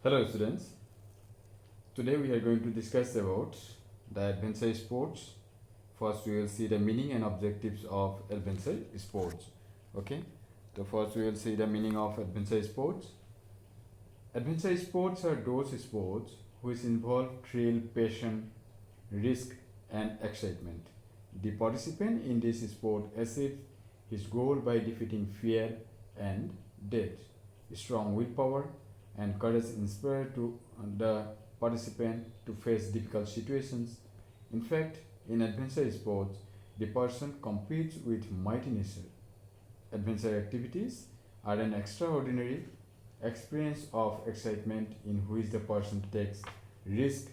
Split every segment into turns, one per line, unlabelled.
Hello students, today we are going to discuss about the adventure sports. First we will see the meaning and objectives of adventure sports. Okay, so first we will see the meaning of adventure sports. Adventure sports are those sports which involve thrill, passion, risk and excitement. The participant in this sport achieves his goal by defeating fear and death. Strong willpower and courage inspire to the participant to face difficult situations. In fact, in adventure sports, the person competes with mighty nature. Adventure activities are an extraordinary experience of excitement in which the person takes risk,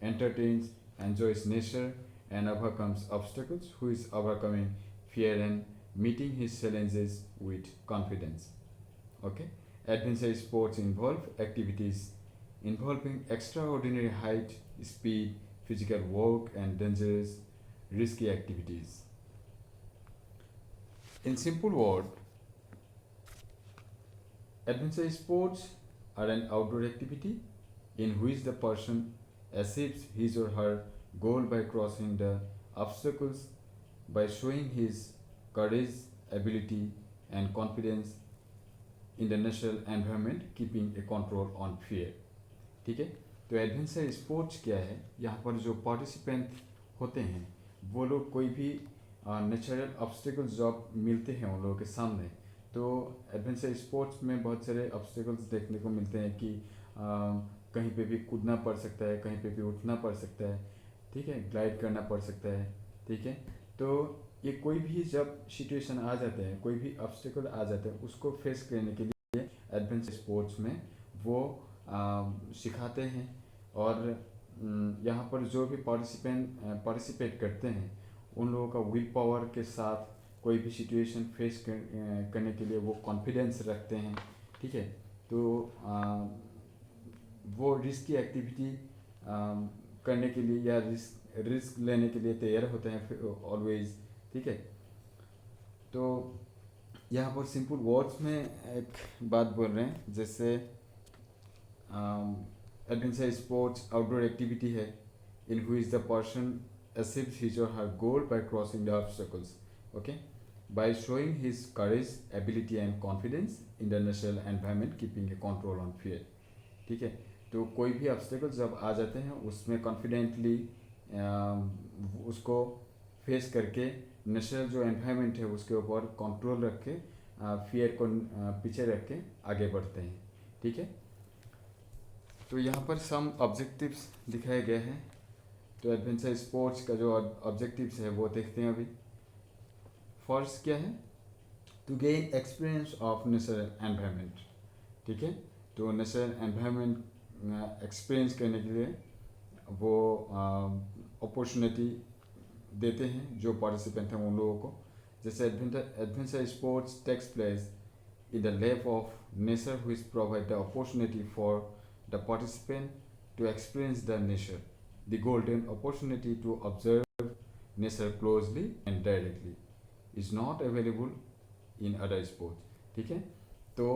entertains, enjoys nature, and overcomes obstacles, who is overcoming fear and meeting his challenges with confidence. Okay, adventure sports involve activities involving extraordinary height, speed, physical work, and dangerous, risky activities. In simple words, adventure sports are an outdoor activity in which the person achieves his or her goal by crossing the obstacles, by showing his courage, ability, and confidence in the natural environment, keeping a control on fear. ठीक है, तो adventure sports क्या है? यहाँ पर जो participant होते हैं वो लोग कोई भी नेचुरल ऑब्स्टिकल्स जब मिलते हैं उन लोगों के सामने, तो एडवेंचर स्पोर्ट्स में बहुत सारे ऑब्स्टिकल्स देखने को मिलते हैं कि कहीं पे भी कूदना पड़ सकता है, कहीं पे भी उठना पड़ सकता है, ठीक है, ग्लाइड करना पड़ सकता है, ठीक है। तो ये कोई भी जब सिचुएशन आ जाते हैं, कोई भी ऑब्स्टिकल आ जाते हैं, उसको फेस करने के लिए एडवेंचर स्पोर्ट्स में वो सिखाते हैं। और यहाँ पर जो भी पार्टिसिपेट करते हैं उन लोगों का विल पावर के साथ कोई भी सिचुएशन फेस करने के लिए वो कॉन्फिडेंस रखते हैं, ठीक है। तो वो रिस्क की एक्टिविटी करने के लिए या रिस्क लेने के लिए तैयार होते हैं ऑलवेज, ठीक है। तो यहाँ पर सिंपल वर्ड्स में एक बात बोल रहे हैं, जैसे adventure sports outdoor activity है in which the person achieves his or her goal by crossing the obstacles, okay, by showing his courage, ability and confidence in the natural environment, keeping a control on fear, ठीक है। तो कोई भी obstacle जब आ जाते हैं उसमें confidently उसको फेस करके नेचुरल जो एनवायरनमेंट है उसके ऊपर कंट्रोल रख के फियर को पीछे रख के आगे बढ़ते हैं, ठीक है। तो यहाँ पर सम ऑब्जेक्टिव्स दिखाए गए हैं। तो एडवेंचर स्पोर्ट्स का जो ऑब्जेक्टिव्स है वो देखते हैं अभी। फर्स्ट क्या है? To gain experience of natural environment, ठीक है। तो नेचुरल एनवायरनमेंट एक्सपीरियंस करने के लिए वो अपॉर्चुनिटी देते हैं जो पार्टिसिपेंट हैं उन लोगों को। जैसे adventure sports takes place in the lap of nature, which provide the opportunity for the participant to experience the nature, the golden opportunity to observe nature closely and directly is not available in other sports, ठीक है। तो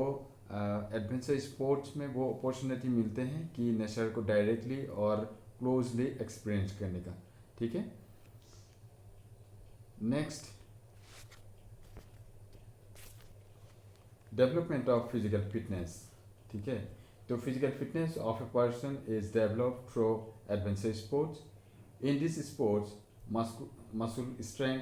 adventure sports में वो opportunity मिलते हैं कि nature को directly और क्लोजली एक्सपीरियंस करने का, ठीक है। Next, development of physical fitness, ठीक है। तो physical fitness of a person is developed through adventure sports. In this sports muscle strength,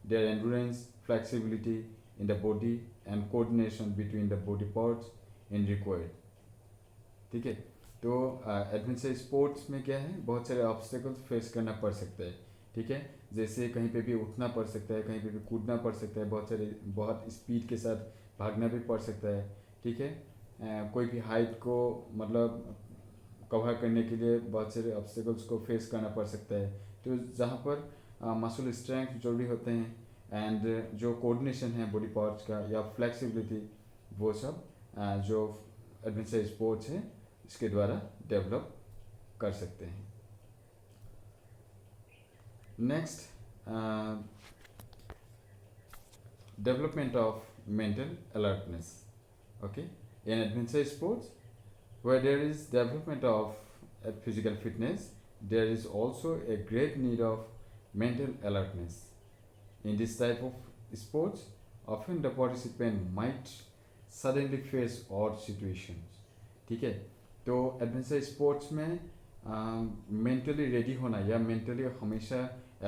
their endurance, flexibility in the body and coordination between the body parts in required, ठीक है। तो adventure sports में क्या है, बहुत सारे obstacles face करना पड़ सकता है, ठीक है। जैसे कहीं पे भी उठना पड़ सकता है, कहीं पे भी कूदना पड़ सकता है, बहुत स्पीड के साथ भागना भी पड़ सकता है, ठीक है। कोई भी हाइट को मतलब कवर करने के लिए बहुत सारे ऑब्स्टेकल्स को फेस करना पड़ सकता है। तो जहाँ पर मसल स्ट्रेंथ जरूरी होते हैं एंड जो कोऑर्डिनेशन है बॉडी पार्ट्स का या फ्लेक्सिबिलिटी, वो सब जो एडवेंचर स्पोर्ट्स है इसके द्वारा डेवलप कर सकते हैं। Next, development of mental alertness, okay. In adventure sports, Where there is development of physical fitness, there is also a great need of mental alertness. In this type of sports, often the participant might suddenly face odd situations. ठीक है, तो adventure sports में mentally ready होना या mentally हमेशा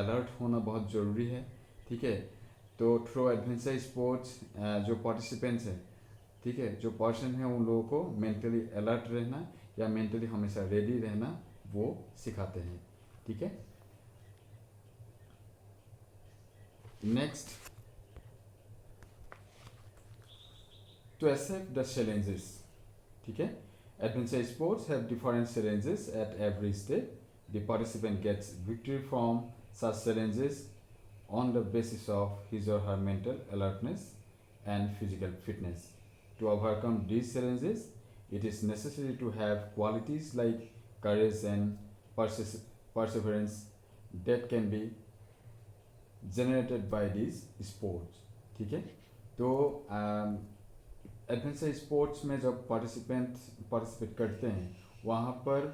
alert होना बहुत ज़रूरी है. ठीक है, तो थ्रू एडवेंचर स्पोर्ट्स जो पार्टिसिपेंट्स हैं, ठीक है, जो पर्सन है, उन लोगों को मेंटली अलर्ट रहना या मेंटली हमेशा रेडी रहना वो सिखाते हैं. ठीक है, next, to accept the challenges. ठीक है, adventure sports have different challenges at every step. The participant gets victory from such challenges on the basis of his or her mental alertness and physical fitness. To overcome these challenges, it is necessary to have qualities like courage and perseverance that can be generated by these sports. ठीक है, तो adventure sports में जब participate करते हैं, वहाँ पर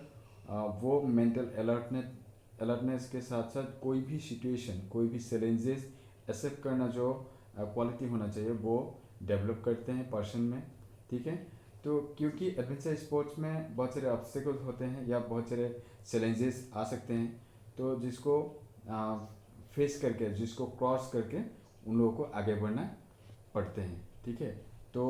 वो मेंटल अलर्टनेस के साथ साथ कोई भी सिचुएशन, कोई भी चैलेंजेस एक्सेप्ट करना जो क्वालिटी होना चाहिए वो डेवलप करते हैं पर्सन में. ठीक है, तो क्योंकि एडवेंचर स्पोर्ट्स में बहुत सारे ऑब्स्टेकल्स होते हैं या बहुत सारे चैलेंजेस आ सकते हैं, तो जिसको फेस करके, जिसको क्रॉस करके उन लोगों को आगे बढ़ना पड़ते हैं. ठीक है, तो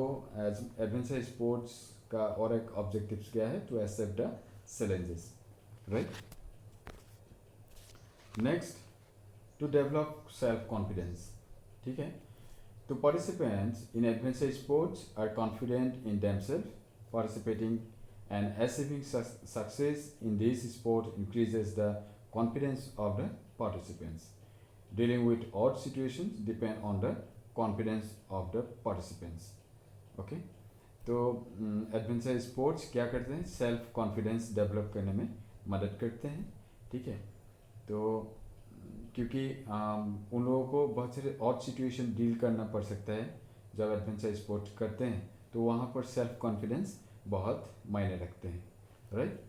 एडवेंचर स्पोर्ट्स का और एक ऑब्जेक्टिव्स क्या है? To accept the challenges, right. Next, to develop self confidence. ठीक है, तो participants in adventure sports are confident in themselves. Participating and achieving success in this sport increases the confidence of the participants. Dealing with odd situations depend on the confidence of the participants. Okay, तो adventure sports क्या करते हैं? Self confidence develop करने में मदद करते हैं. ठीक है, तो क्योंकि उन लोगों को बहुत सारे ऑड सिचुएशन डील करना पड़ सकता है जब एडवेंचर स्पोर्ट्स करते हैं, तो वहाँ पर सेल्फ कॉन्फिडेंस बहुत मायने रखते हैं, right.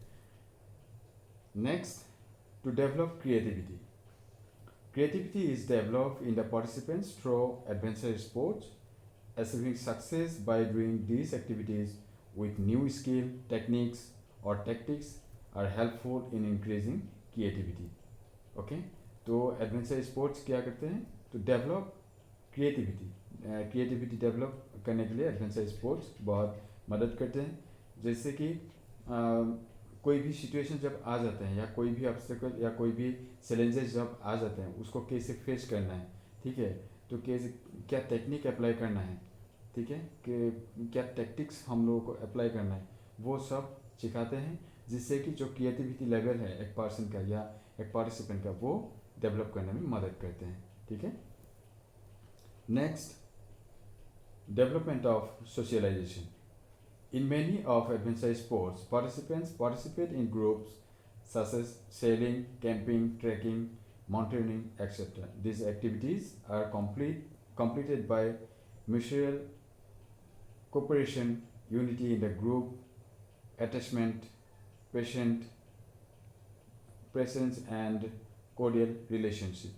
Next, to develop creativity. Creativity is developed in the participants through adventure sports. Achieving success by doing these activities with new skill, techniques or tactics are helpful in increasing creativity. Okay, तो adventure sports क्या करते हैं? तो develop creativity develop करने के लिए adventure sports बहुत मदद करते हैं. जैसे कि कोई भी सिचुएशन जब आ जाते हैं या कोई भी ऑब्स्टेकल या कोई भी चैलेंजेस जब आ जाते हैं, उसको कैसे फेस करना है. ठीक है, तो कैसे क्या टेक्निक अप्लाई करना है. ठीक है, कि क्या टैक्टिक्स हम लोगों को अप्लाई करना है, वो सब सिखाते हैं, जिससे कि जो क्रिएटिविटी लेवल है एक पर्सन का या एक पार्टिसिपेंट का, वो डेवलप करने में मदद करते हैं. ठीक है, next, development of socialisation. In many of adventure sports, participants participate in groups such as sailing, camping, trekking, mountaineering, etc. These activities are completed by mutual cooperation, unity in the group, attachment, presence and cordial relationship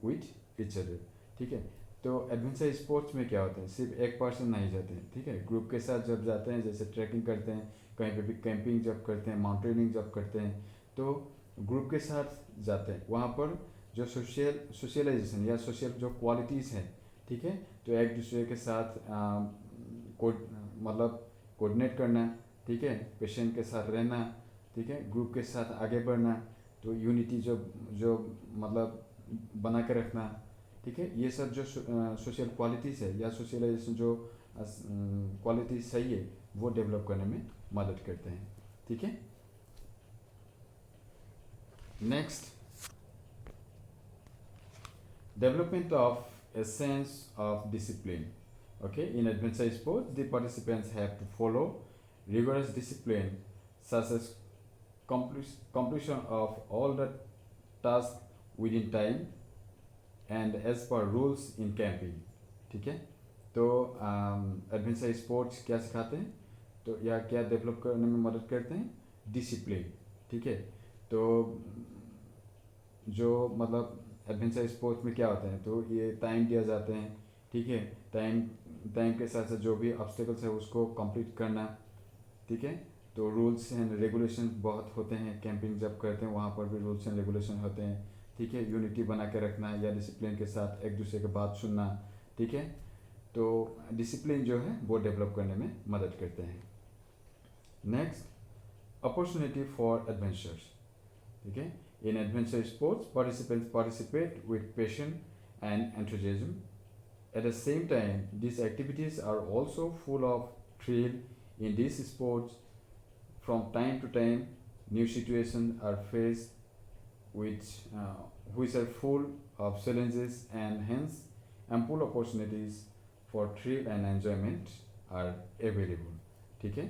with each other. ठीक है, तो adventure sports में क्या होता है? सिर्फ एक person नहीं जाते हैं. ठीक है, ग्रुप के साथ जब जाते हैं, जैसे ट्रैकिंग करते हैं, कहीं पे भी कैंपिंग जब करते हैं, माउंटेनिंग जब करते हैं, तो ग्रुप के साथ जाते हैं. वहाँ पर जो सोशलाइजेशन या सोशल जो क्वालिटीज़ हैं, ठीक है, तो एक दूसरे के साथ मतलब कोऑर्डिनेट करना, ठीक है, पेशेंट के साथ रहना, ठीक है, ग्रुप के साथ आगे बढ़ना, तो यूनिटी जो मतलब बना के रखना. ठीक है, ये सब जो सोशल क्वालिटीज़ है या सोशलाइजेशन जो क्वालिटीज सही है, वो डेवलप करने में मदद करते हैं. ठीक है, next, development of a sense of discipline. Okay, in adventure sports, the participants have to follow rigorous discipline such as completion of all the tasks within time and as per rules in camping. ठीक है, तो adventure sports क्या सिखाते हैं? तो यह क्या develop करने में मदद करते हैं? डिसिप्लिन। ठीक है, तो जो मतलब एडवेंचर स्पोर्ट्स में क्या होता है, तो ये टाइम दिया जाते हैं। ठीक है, टाइम टाइम के साथ साथ जो भी ऑब्स्टेकल्स है उसको कंप्लीट करना। ठीक है, तो रूल्स एंड रेगुलेशन बहुत होते हैं, कैंपिंग जब करते हैं वहाँ पर भी रूल्स एंड रेगुलेशन होते हैं। ठीक है, यूनिटी बना के रखना या डिसिप्लिन के साथ एक दूसरे की बात सुनना। ठीक है, तो डिसिप्लिन जो है वो डेवलप करने में मदद करते हैं। Next, opportunity for adventures. ठीक है, इन adventure sports participants participate with passion and enthusiasm. At the same time, these activities are also full of thrill. In these sports, from time to time, new situations are faced which are full of challenges, and hence ample opportunities for thrill and enjoyment are available. ठीक है,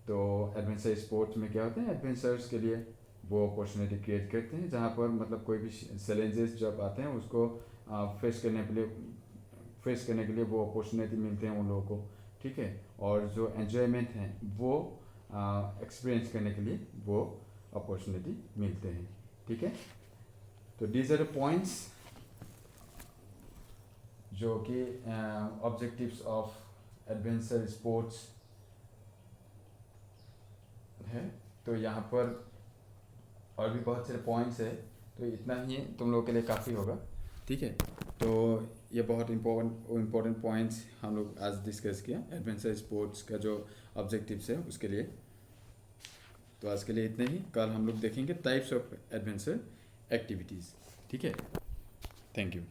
तो adventure sports में क्या होता है, adventures के लिए वो अपॉर्चुनिटी क्रिएट करते हैं जहाँ पर मतलब कोई भी चैलेंजेस जब आते हैं उसको फेस करने के लिए वो अपॉर्चुनिटी मिलते हैं उन लोगों को। ठीक है, और जो एन्जॉयमेंट है वो एक्सपीरियंस करने के लिए वो अपॉर्चुनिटी मिलते हैं। ठीक है, तो दीज आर द पॉइंट्स जो कि ऑब्जेक्टिव्स ऑफ एडवेंचर स्पोर्ट्स है। तो यहाँ पर और भी बहुत सारे पॉइंट्स है, तो इतना ही तुम लोगों के लिए काफ़ी होगा। ठीक है, तो ये बहुत इम्पोर्टेंट पॉइंट्स हम लोग आज डिस्कस किया एडवेंचर स्पोर्ट्स का जो ऑब्जेक्टिव्स है उसके लिए। तो आज के लिए इतने ही, कल हम लोग देखेंगे टाइप्स ऑफ एडवेंचर एक्टिविटीज़। ठीक है, थैंक यू।